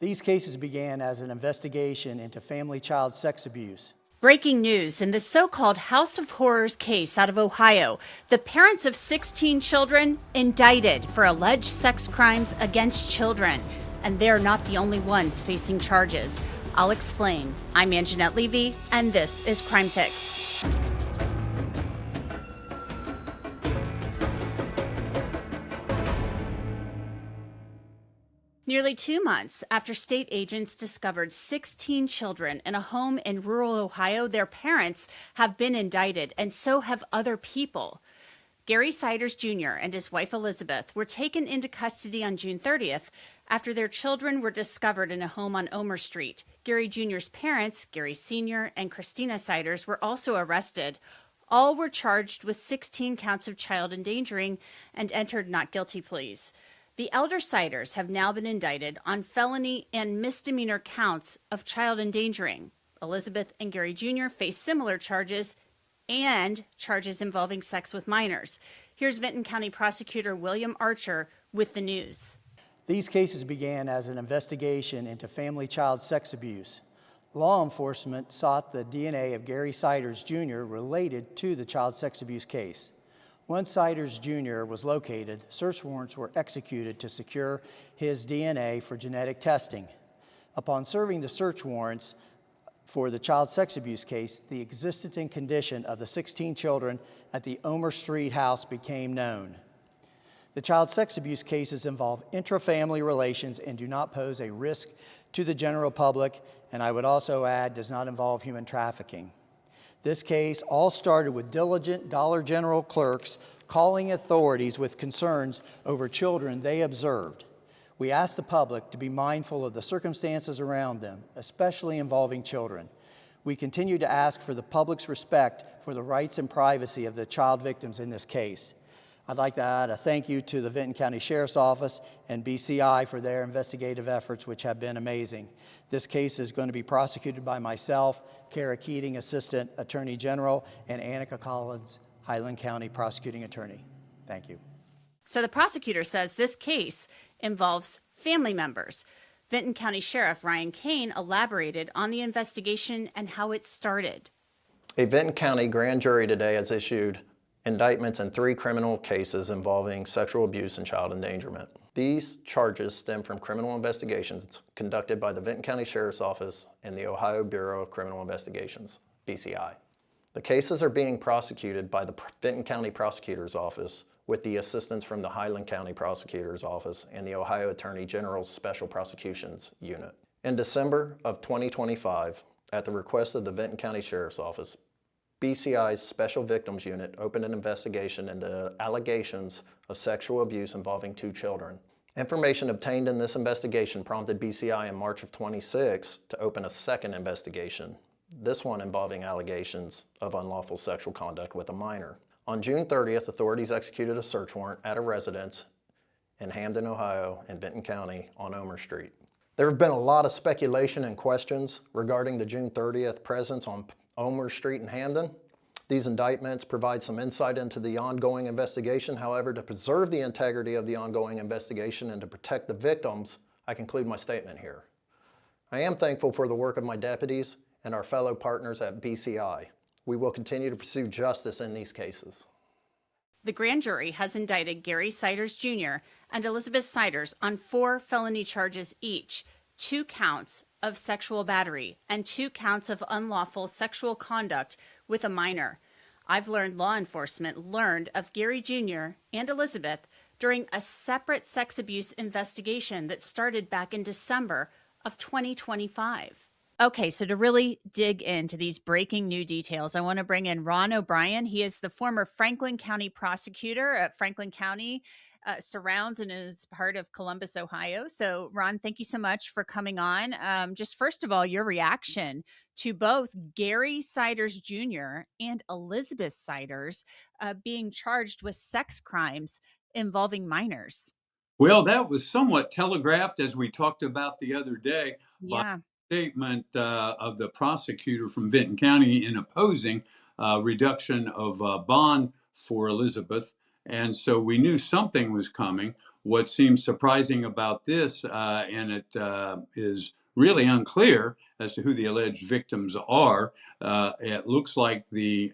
These cases began as an investigation into family child sex abuse. Breaking news in the so-called House of Horrors case out of Ohio. The parents of 16 children indicted for alleged sex crimes against children. And they're not the only ones facing charges. I'll explain. I'm Angenette Levy, and this is Crime Fix. Nearly 2 months after state agents discovered 16 children in a home in rural Ohio, their parents have been indicted, and so have other people. Gary Siders Jr. and his wife Elizabeth were taken into custody on June 30th after their children were discovered in a home on Ohmer Street. Gary Jr.'s parents, Gary Sr. and Christina Siders, were also arrested. All were charged with 16 counts of child endangering and entered not guilty pleas. The elder Siders have now been indicted on felony and misdemeanor counts of child endangering. Elizabeth and Gary Jr. face similar charges and charges involving sex with minors. Here's Vinton County Prosecutor William Archer with the news. These cases began as an investigation into family child sex abuse. Law enforcement sought the DNA of Gary Siders Jr. related to the child sex abuse case. Once Siders Jr. was located, search warrants were executed to secure his DNA for genetic testing. Upon serving the search warrants for the child sex abuse case, the existence and condition of the 16 children at the Ohmer Street house became known. The child sex abuse cases involve intra-family relations and do not pose a risk to the general public, and I would also add, does not involve human trafficking. This case all started with diligent Dollar General clerks calling authorities with concerns over children they observed. We asked the public to be mindful of the circumstances around them, especially involving children. We continue to ask for the public's respect for the rights and privacy of the child victims in this case. I'd like to add a thank you to the Vinton County Sheriff's Office and BCI for their investigative efforts, which have been amazing. This case is going to be prosecuted by myself, Kara Keating, Assistant Attorney General, and Annika Collins, Highland County Prosecuting Attorney. Thank you. So the prosecutor says this case involves family members. Vinton County Sheriff Ryan Kane elaborated on the investigation and how it started. A Vinton County grand jury today has issued indictments in 3 criminal cases involving sexual abuse and child endangerment. These charges stem from criminal investigations conducted by the Vinton County Sheriff's Office and the Ohio Bureau of Criminal Investigations, BCI. The cases are being prosecuted by the Vinton County Prosecutor's Office with the assistance from the Highland County Prosecutor's Office and the Ohio Attorney General's Special Prosecutions Unit. In December of 2025, at the request of the Vinton County Sheriff's Office, BCI's Special Victims Unit opened an investigation into allegations of sexual abuse involving 2 children. Information obtained in this investigation prompted BCI in March of 26 to open a second investigation, this one involving allegations of unlawful sexual conduct with a minor. On June 30th, authorities executed a search warrant at a residence in Hamden, Ohio, and Vinton County on Ohmer Street. There have been a lot of speculation and questions regarding the June 30th presence on Ohmer Street in Hamden. These indictments provide some insight into the ongoing investigation. However, to preserve the integrity of the ongoing investigation and to protect the victims, I conclude my statement here. I am thankful for the work of my deputies and our fellow partners at BCI. We will continue to pursue justice in these cases. The grand jury has indicted Gary Siders Jr. and Elizabeth Siders on 4 felony charges each, 2 counts of sexual battery and 2 counts of unlawful sexual conduct with a minor. I've learned law enforcement learned of Gary Jr. and Elizabeth during a separate sex abuse investigation that started back in December of 2025. Okay, so to really dig into these breaking new details, I want to bring in Ron O'Brien. He is the former Franklin County prosecutor at Franklin County, surrounds and is part of Columbus, Ohio. So, Ron, thank you so much for coming on. Just first of all, your reaction to both Gary Siders Jr. and Elizabeth Siders being charged with sex crimes involving minors. Well, that was somewhat telegraphed, as we talked about the other day, Yeah. by statement of the prosecutor from Vinton County in opposing reduction of bond for Elizabeth. And so we knew something was coming. what seems surprising about this, and it is really unclear as to who the alleged victims are, it looks like the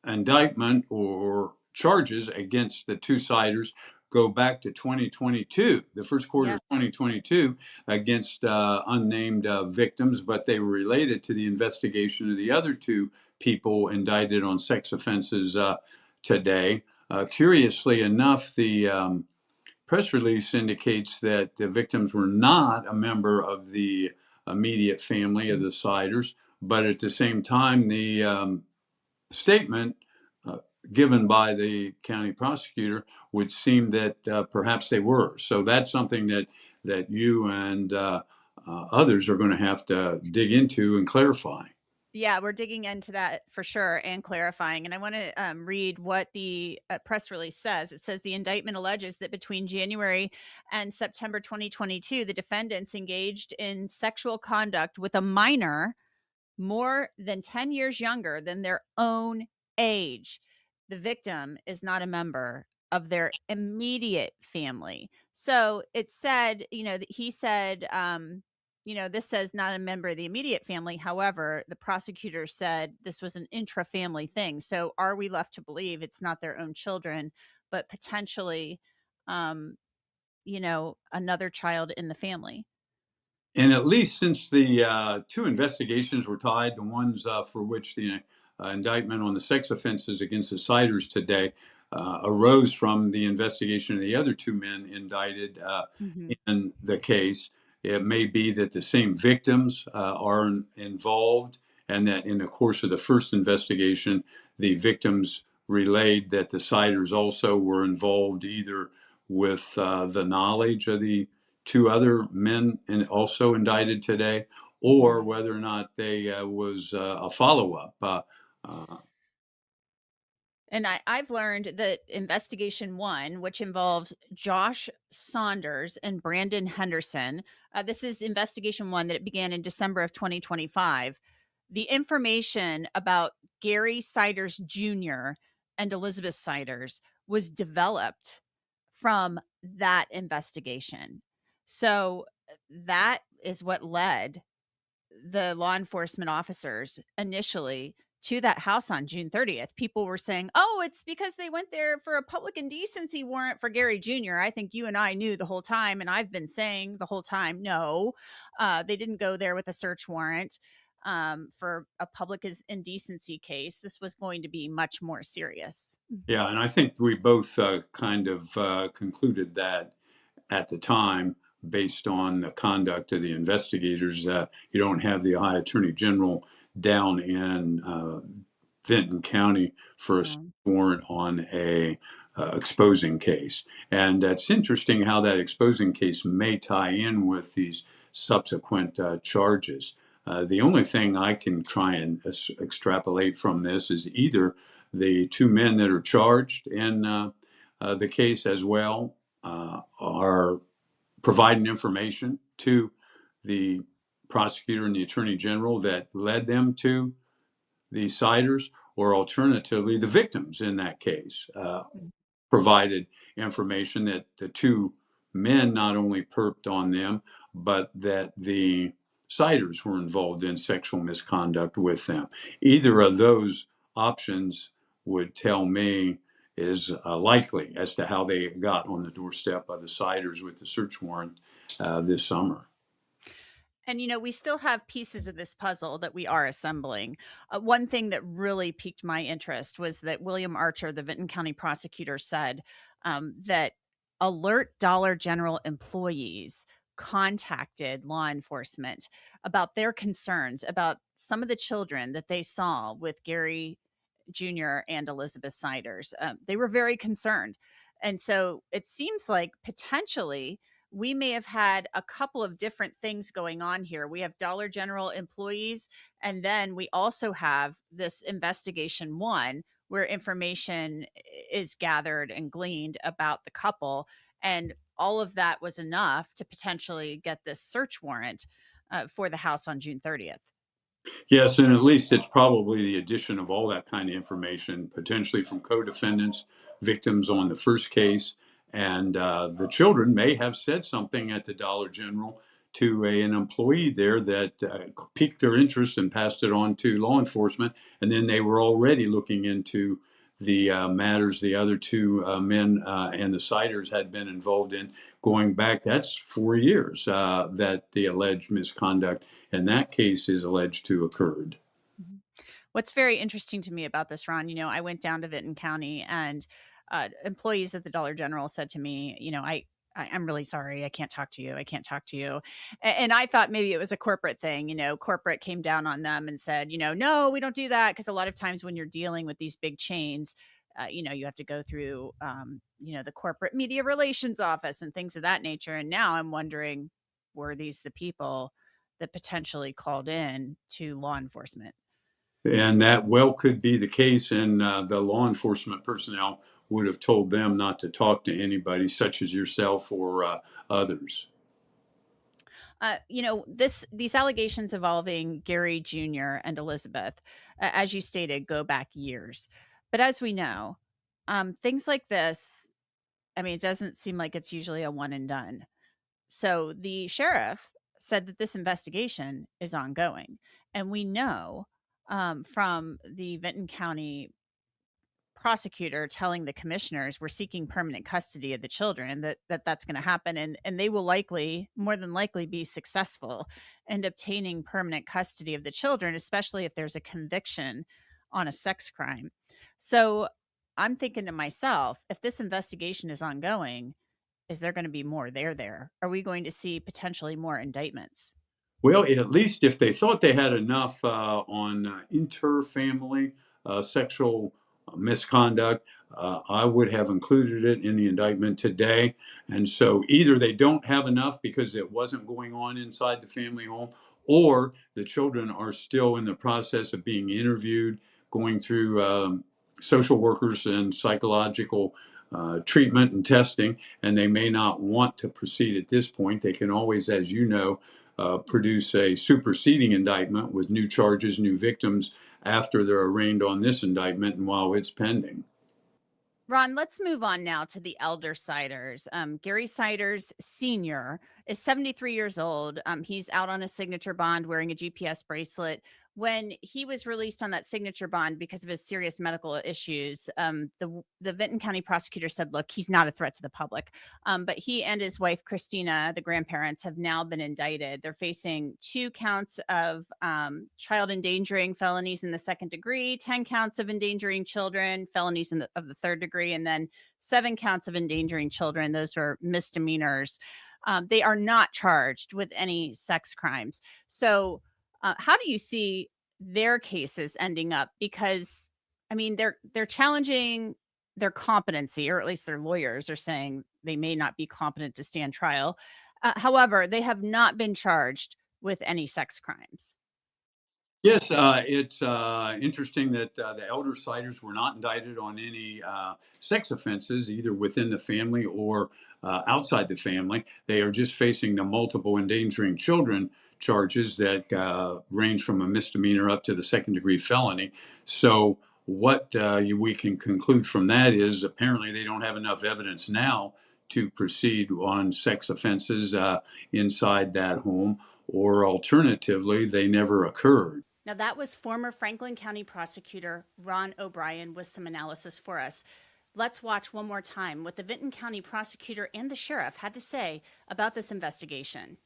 indictment or charges against the two Siders go back to 2022, the first quarter Yes. of 2022, against unnamed victims, but they were related to the investigation of the other two people indicted on sex offenses today. Curiously enough, the press release indicates that the victims were not a member of the immediate family of the Siders, but at the same time, the statement uh, given by the county prosecutor would seem that perhaps they were. So that's something that you and others are going to have to dig into and clarify. Yeah, we're digging into that for sure and clarifying. And I want to read what the press release says. It says the indictment alleges that between January and September 2022, the defendants engaged in sexual conduct with a minor more than 10 years younger than their own age. The victim is not a member of their immediate family. So it said, that he said, this says not a member of the immediate family. However, the prosecutor said this was an intra-family thing. So are we left to believe it's not their own children, but potentially, another child in the family? And at least since the two investigations were tied, the ones for which the indictment on the sex offenses against the Siders today arose from the investigation of the other two men indicted Mhm. in the case. It may be that the same victims are involved, and that in the course of the first investigation, the victims relayed that the Siders also were involved either with the knowledge of the two other men and also indicted today, or Mhm. whether or not they was a follow-up. And I've learned that investigation one, which involves Josh Saunders and Brandon Henderson, this is investigation one that it began in December of 2025. The information about Gary Siders Jr. and Elizabeth Siders was developed from that investigation. So that is what led the law enforcement officers initially to that house on June 30th. People were saying, oh, it's because they went there for a public indecency warrant for Gary Jr. I think you and I knew the whole time, and I've been saying the whole time, no, they didn't go there with a search warrant for a public indecency case. This was going to be much more serious. Yeah, and I think we both kind of concluded that at the time, based on the conduct of the investigators. You don't have the Ohio Attorney General down in Vinton County for a No. warrant on a exposing case. And it's interesting how that exposing case may tie in with these subsequent charges. The only thing I can try and extrapolate from this is either the two men that are charged in the case as well are providing information to the prosecutor and the attorney general that led them to the Siders, or alternatively, the victims in that case provided information that the two men not only perped on them, but that the Siders were involved in sexual misconduct with them. Either of those options would tell me is likely as to how they got on the doorstep of the Siders with the search warrant this summer. And, we still have pieces of this puzzle that we are assembling. One thing that really piqued my interest was that William Archer, the Vinton County prosecutor, said that alert Dollar General employees contacted law enforcement about their concerns about some of the children that they saw with Gary Jr. and Elizabeth Siders. They were very concerned. And so it seems like potentially we may have had a couple of different things going on here. We have Dollar General employees, and then we also have this investigation one where information is gathered and gleaned about the couple. And all of that was enough to potentially get this search warrant for the house on June 30th. Yes, and at least it's probably the addition of all that kind of information, potentially from co-defendants, victims on the first case, And the children may have said something at the Dollar General to an employee there that piqued their interest and passed it on to law enforcement. And then they were already looking into the matters the other two men and the Siders had been involved in going back. That's 4 years that the alleged misconduct in that case is alleged to occurred. What's very interesting to me about this, Ron, I went down to Vinton County, and employees at the Dollar General said to me, I'm really sorry. I can't talk to you. I can't talk to you. And I thought maybe it was a corporate thing. Corporate came down on them and said, no, we don't do that. Because a lot of times when you're dealing with these big chains, you have to go through, the corporate media relations office and things of that nature. And now I'm wondering, were these the people that potentially called in to law enforcement? And that well could be the case. And the law enforcement personnel would have told them not to talk to anybody such as yourself or others. These allegations involving Gary Jr. and Elizabeth, as you stated, go back years. But as we know, things like this, it doesn't seem like it's usually a one and done. So the sheriff said that this investigation is ongoing. And we know from the Vinton County prosecutor telling the commissioners we're seeking permanent custody of the children, that's going to happen, and they will more than likely be successful in obtaining permanent custody of the children, especially if there's a conviction on a sex crime. So I'm thinking to myself, if this investigation is ongoing, is there going to be more there? Are we going to see potentially more indictments? Well, at least if they thought they had enough on inter-family sexual misconduct, I would have included it in the indictment today. And so either they don't have enough because it wasn't going on inside the family home, or the children are still in the process of being interviewed, going through social workers and psychological treatment and testing, and they may not want to proceed at this point. They can always, as you know, produce a superseding indictment with new charges, new victims after they're arraigned on this indictment and while it's pending. Ron, let's move on now to the elder Siders. Gary Siders Sr. is 73 years old. He's out on a signature bond wearing a GPS bracelet. When he was released on that signature bond because of his serious medical issues, the Vinton County prosecutor said, look, he's not a threat to the public. But he and his wife, Christina, the grandparents, have now been indicted. They're facing 2 counts of child endangering felonies in the 2nd degree, 10 counts of endangering children, felonies of the 3rd degree, and then 7 counts of endangering children. Those are misdemeanors. They are not charged with any sex crimes. So how do you see their cases ending up? Because, they're challenging their competency, or at least their lawyers are saying they may not be competent to stand trial. However, they have not been charged with any sex crimes. Yes, it's interesting that the elder Siders were not indicted on any sex offenses, either within the family or outside the family. They are just facing the multiple endangering children charges that range from a misdemeanor up to the 2nd degree felony. So what we can conclude from that is apparently they don't have enough evidence now to proceed on sex offenses inside that home, or alternatively, they never occurred. Now, that was former Franklin County prosecutor Ron O'Brien with some analysis for us. Let's watch one more time what the Vinton County prosecutor and the sheriff had to say about this investigation.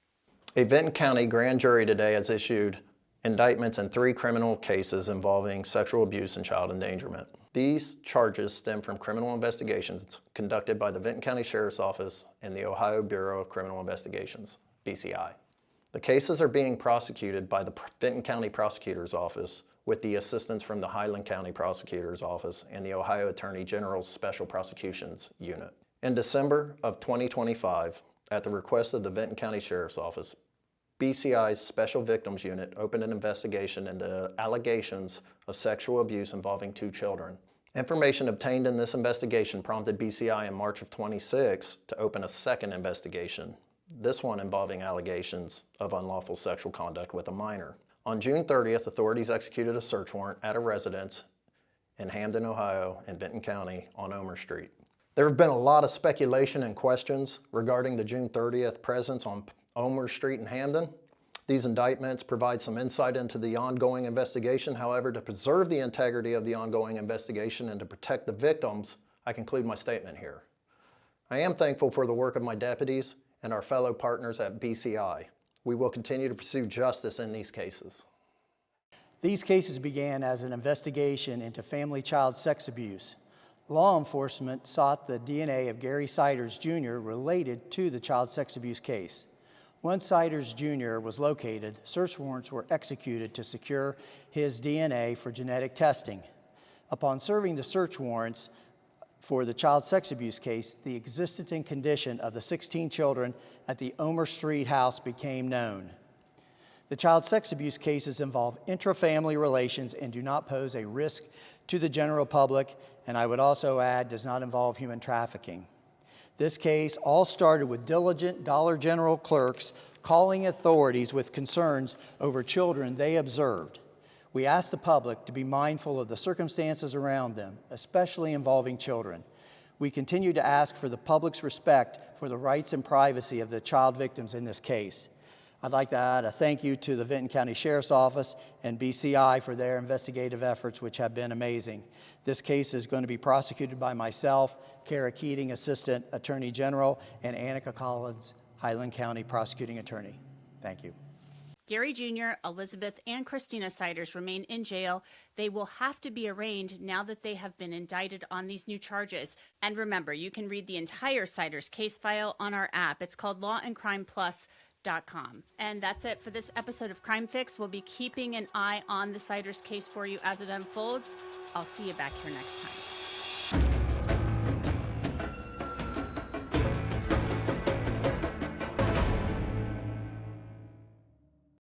A Vinton County grand jury today has issued indictments in 3 criminal cases involving sexual abuse and child endangerment. These charges stem from criminal investigations conducted by the Vinton County Sheriff's Office and the Ohio Bureau of Criminal Investigations, BCI. The cases are being prosecuted by the Vinton County Prosecutor's Office with the assistance from the Highland County Prosecutor's Office and the Ohio Attorney General's Special Prosecutions Unit. In December of 2025, at the request of the Vinton County Sheriff's Office, BCI's Special Victims Unit opened an investigation into allegations of sexual abuse involving 2 children. Information obtained in this investigation prompted BCI in March of 26 to open a second investigation, this one involving allegations of unlawful sexual conduct with a minor. On June 30th, authorities executed a search warrant at a residence in Hamden, Ohio, and Vinton County on Ohmer Street. There have been a lot of speculation and questions regarding the June 30th presence on Ohmer Street in Hamden. These indictments provide some insight into the ongoing investigation. However, to preserve the integrity of the ongoing investigation and to protect the victims, I conclude my statement here. I am thankful for the work of my deputies and our fellow partners at BCI. We will continue to pursue justice in these cases. These cases began as an investigation into family child sex abuse. Law enforcement sought the DNA of Gary Siders Jr. related to the child sex abuse case. Once Siders Jr. was located, search warrants were executed to secure his DNA for genetic testing. Upon serving the search warrants for the child sex abuse case, the existence and condition of the 16 children at the Ohmer Street house became known. The child sex abuse cases involve intra-family relations and do not pose a risk to the general public, and I would also add, does not involve human trafficking. This case all started with diligent Dollar General clerks calling authorities with concerns over children they observed. We asked the public to be mindful of the circumstances around them, especially involving children. We continue to ask for the public's respect for the rights and privacy of the child victims in this case. I'd like to add a thank you to the Vinton County Sheriff's Office and BCI for their investigative efforts, which have been amazing. This case is going to be prosecuted by myself, Kara Keating, Assistant Attorney General, and Annika Collins, Highland County Prosecuting Attorney. Thank you. Gary Jr., Elizabeth, and Christina Siders remain in jail. They will have to be arraigned now that they have been indicted on these new charges. And remember, you can read the entire Siders case file on our app. It's called LawandCrimePlus.com. And that's it for this episode of Crime Fix. We'll be keeping an eye on the Siders case for you as it unfolds. I'll see you back here next time.